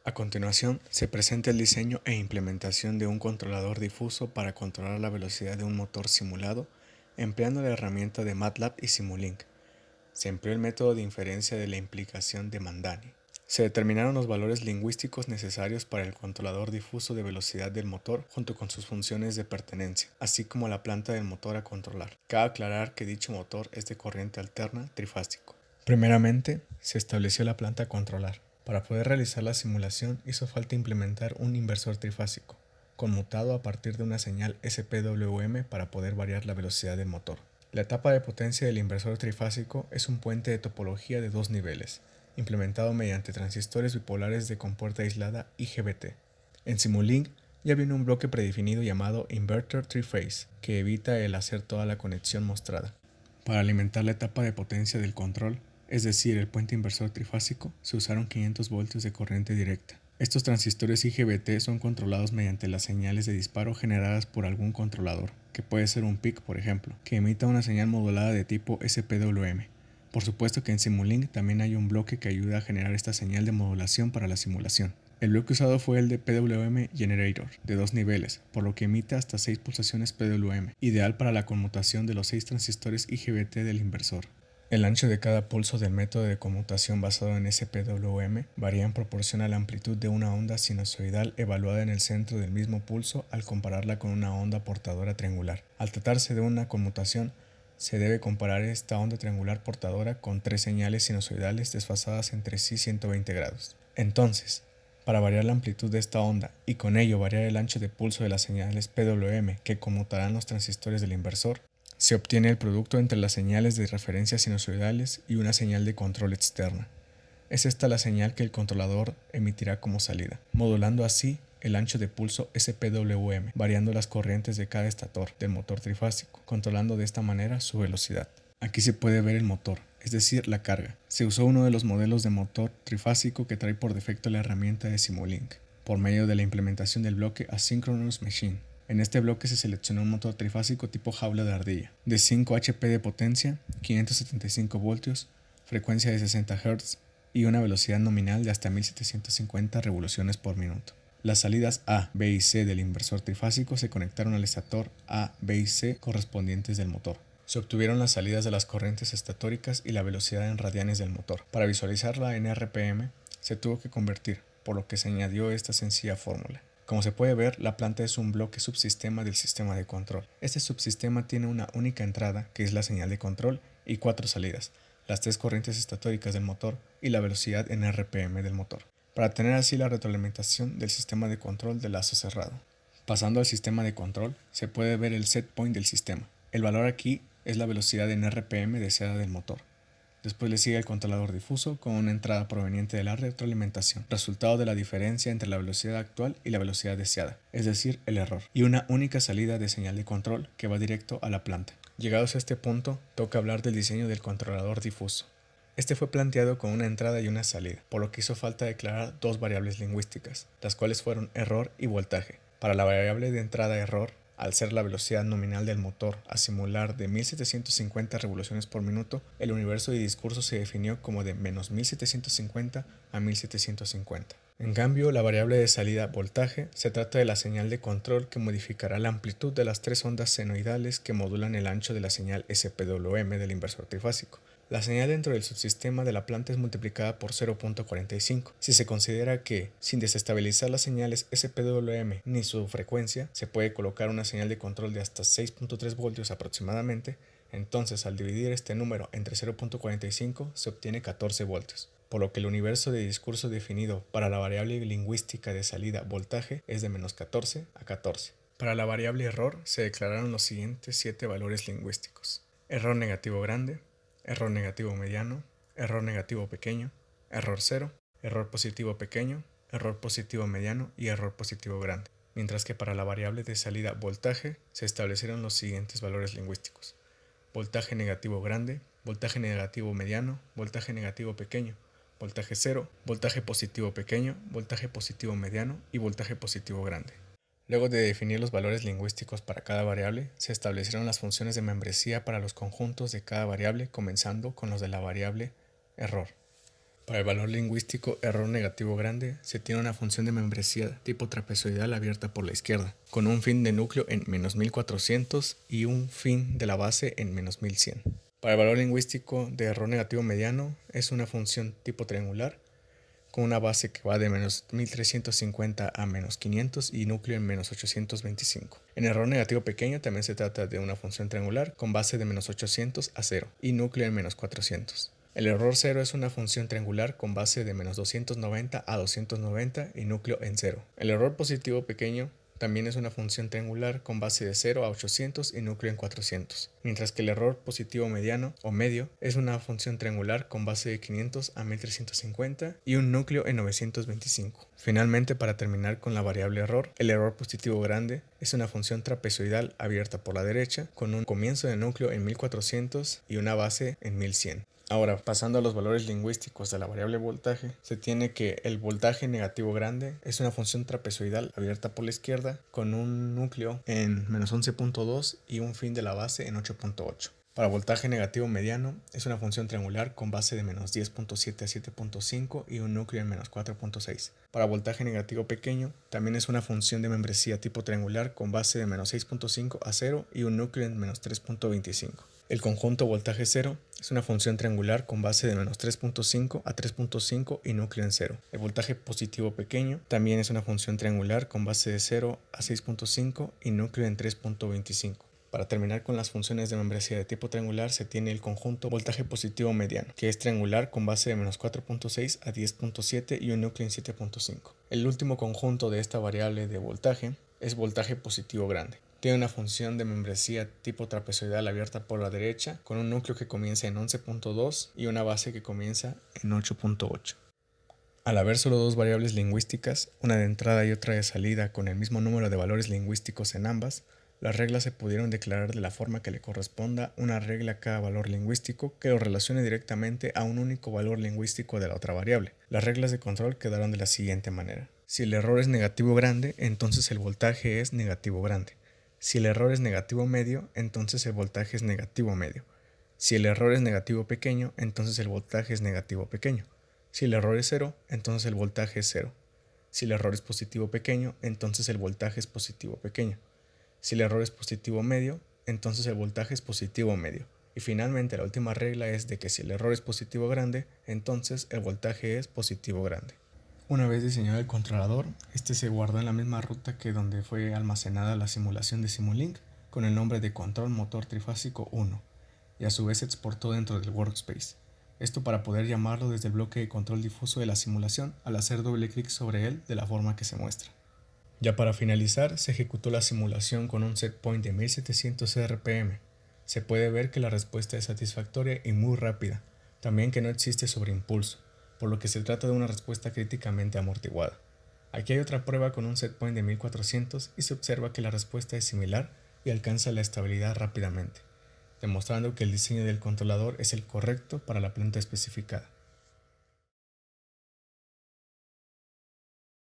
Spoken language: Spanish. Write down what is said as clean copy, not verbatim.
A continuación, se presenta el diseño e implementación de un controlador difuso para controlar la velocidad de un motor simulado empleando la herramienta de MATLAB y Simulink. Se empleó el método de inferencia de la implicación de Mandani. Se determinaron los valores lingüísticos necesarios para el controlador difuso de velocidad del motor junto con sus funciones de pertenencia, así como la planta del motor a controlar. Cabe aclarar que dicho motor es de corriente alterna trifásico. Primeramente, se estableció la planta a controlar. Para poder realizar la simulación hizo falta implementar un inversor trifásico, conmutado a partir de una señal SPWM para poder variar la velocidad del motor. La etapa de potencia del inversor trifásico es un puente de topología de dos niveles, implementado mediante transistores bipolares de compuerta aislada IGBT. En Simulink ya viene un bloque predefinido llamado Inverter Triphase, que evita el hacer toda la conexión mostrada. Para alimentar la etapa de potencia del control, es decir, el puente inversor trifásico, se usaron 500 voltios de corriente directa. Estos transistores IGBT son controlados mediante las señales de disparo generadas por algún controlador, que puede ser un PIC, por ejemplo, que emita una señal modulada de tipo SPWM. Por supuesto que en Simulink también hay un bloque que ayuda a generar esta señal de modulación para la simulación. El bloque usado fue el de PWM Generator, de dos niveles, por lo que emite hasta 6 pulsaciones PWM, ideal para la conmutación de los 6 transistores IGBT del inversor. El ancho de cada pulso del método de conmutación basado en SPWM varía en proporción a la amplitud de una onda sinusoidal evaluada en el centro del mismo pulso al compararla con una onda portadora triangular. Al tratarse de una conmutación, se debe comparar esta onda triangular portadora con 3 señales sinusoidales desfasadas entre sí 120 grados. Entonces, para variar la amplitud de esta onda y con ello variar el ancho de pulso de las señales PWM que conmutarán los transistores del inversor, se obtiene el producto entre las señales de referencia sinusoidales y una señal de control externa. Es esta la señal que el controlador emitirá como salida, modulando así el ancho de pulso SPWM, variando las corrientes de cada estator del motor trifásico, controlando de esta manera su velocidad. Aquí se puede ver el motor, es decir, la carga. Se usó uno de los modelos de motor trifásico que trae por defecto la herramienta de Simulink, por medio de la implementación del bloque Asynchronous Machine. En este bloque se seleccionó un motor trifásico tipo jaula de ardilla, de 5 HP de potencia, 575 voltios, frecuencia de 60 Hz y una velocidad nominal de hasta 1750 revoluciones por minuto. Las salidas A, B y C del inversor trifásico se conectaron al estator A, B y C correspondientes del motor. Se obtuvieron las salidas de las corrientes estatóricas y la velocidad en radianes del motor. Para visualizarla en RPM se tuvo que convertir, por lo que se añadió esta sencilla fórmula. Como se puede ver, la planta es un bloque subsistema del sistema de control. Este subsistema tiene una única entrada, que es la señal de control, y 4 salidas, las 3 corrientes estatóricas del motor y la velocidad en RPM del motor, para tener así la retroalimentación del sistema de control de lazo cerrado. Pasando al sistema de control, se puede ver el set point del sistema. El valor aquí es la velocidad en RPM deseada del motor. Después le sigue el controlador difuso con una entrada proveniente de la retroalimentación, resultado de la diferencia entre la velocidad actual y la velocidad deseada, es decir, el error, y una única salida de señal de control que va directo a la planta. Llegados a este punto, toca hablar del diseño del controlador difuso. Este fue planteado con una entrada y una salida, por lo que hizo falta declarar dos variables lingüísticas, las cuales fueron error y voltaje. Para la variable de entrada error, al ser la velocidad nominal del motor a simular de 1750 revoluciones por minuto, el universo de discurso se definió como de menos 1750 a 1750. En cambio, la variable de salida voltaje se trata de la señal de control que modificará la amplitud de las 3 ondas senoidales que modulan el ancho de la señal SPWM del inversor trifásico. La señal dentro del subsistema de la planta es multiplicada por 0.45. Si se considera que, sin desestabilizar las señales SPWM ni su frecuencia, se puede colocar una señal de control de hasta 6.3 voltios aproximadamente, entonces al dividir este número entre 0.45 se obtiene 14 voltios, por lo que el universo de discurso definido para la variable lingüística de salida voltaje es de menos 14 a 14. Para la variable error se declararon los siguientes 7 valores lingüísticos: error negativo grande, error negativo mediano, error negativo pequeño, error cero, error positivo pequeño, error positivo mediano y error positivo grande. Mientras que para la variable de salida voltaje se establecieron los siguientes valores lingüísticos: voltaje negativo grande, voltaje negativo mediano, voltaje negativo pequeño, voltaje cero, voltaje positivo pequeño, voltaje positivo mediano y voltaje positivo grande. Luego de definir los valores lingüísticos para cada variable, se establecieron las funciones de membresía para los conjuntos de cada variable, comenzando con los de la variable error. Para el valor lingüístico error negativo grande, se tiene una función de membresía tipo trapezoidal abierta por la izquierda, con un fin de núcleo en -1400 y un fin de la base en -1100. Para el valor lingüístico de error negativo mediano, es una función tipo triangular, con una base que va de -1350 a -500 y núcleo en -825. En error negativo pequeño también se trata de una función triangular con base de -800 a 0 y núcleo en -400. El error 0 es una función triangular con base de -290 a 290 y núcleo en 0. El error positivo pequeño también es una función triangular con base de 0 a 800 y núcleo en 400, mientras que el error positivo mediano o medio es una función triangular con base de 500 a 1350 y un núcleo en 925. Finalmente, para terminar con la variable error, el error positivo grande es una función trapezoidal abierta por la derecha con un comienzo de núcleo en 1400 y una base en 1100. Ahora, pasando a los valores lingüísticos de la variable voltaje, se tiene que el voltaje negativo grande es una función trapezoidal abierta por la izquierda con un núcleo en -11.2 y un fin de la base en 8.8. Para voltaje negativo mediano es una función triangular con base de -10.7 a 7.5 y un núcleo en -4.6. Para voltaje negativo pequeño también es una función de membresía tipo triangular con base de -6.5 a 0 y un núcleo en -3.25. El conjunto voltaje 0 es una función triangular con base de -3.5 a 3.5 y núcleo en 0. El voltaje positivo pequeño también es una función triangular con base de 0 a 6.5 y núcleo en 3.25. Para terminar con las funciones de membresía de tipo triangular se tiene el conjunto voltaje positivo mediano, que es triangular con base de -4.6 a 10.7 y un núcleo en 7.5. El último conjunto de esta variable de voltaje es voltaje positivo grande. Tiene una función de membresía tipo trapezoidal abierta por la derecha con un núcleo que comienza en 11.2 y una base que comienza en 8.8. Al haber solo dos variables lingüísticas, una de entrada y otra de salida con el mismo número de valores lingüísticos en ambas, las reglas se pudieron declarar de la forma que le corresponda una regla a cada valor lingüístico que lo relacione directamente a un único valor lingüístico de la otra variable. Las reglas de control quedaron de la siguiente manera. Si el error es negativo grande, entonces el voltaje es negativo grande. Si el error es negativo medio, entonces el voltaje es negativo medio. Si el error es negativo pequeño, entonces el voltaje es negativo pequeño. Si el error es 0, entonces el voltaje es 0. Si el error es positivo pequeño, entonces el voltaje es positivo pequeño. Si el error es positivo medio, entonces el voltaje es positivo medio. Y finalmente la última regla es de que si el error es positivo grande, entonces el voltaje es positivo grande. Una vez diseñado el controlador, este se guardó en la misma ruta que donde fue almacenada la simulación de Simulink con el nombre de control motor trifásico 1 y a su vez se exportó dentro del workspace. Esto para poder llamarlo desde el bloque de control difuso de la simulación al hacer doble clic sobre él de la forma que se muestra. Ya para finalizar, se ejecutó la simulación con un set point de 1700 RPM. Se puede ver que la respuesta es satisfactoria y muy rápida, también que no existe sobreimpulso, por lo que se trata de una respuesta críticamente amortiguada. Aquí hay otra prueba con un set point de 1400 y se observa que la respuesta es similar y alcanza la estabilidad rápidamente, demostrando que el diseño del controlador es el correcto para la planta especificada.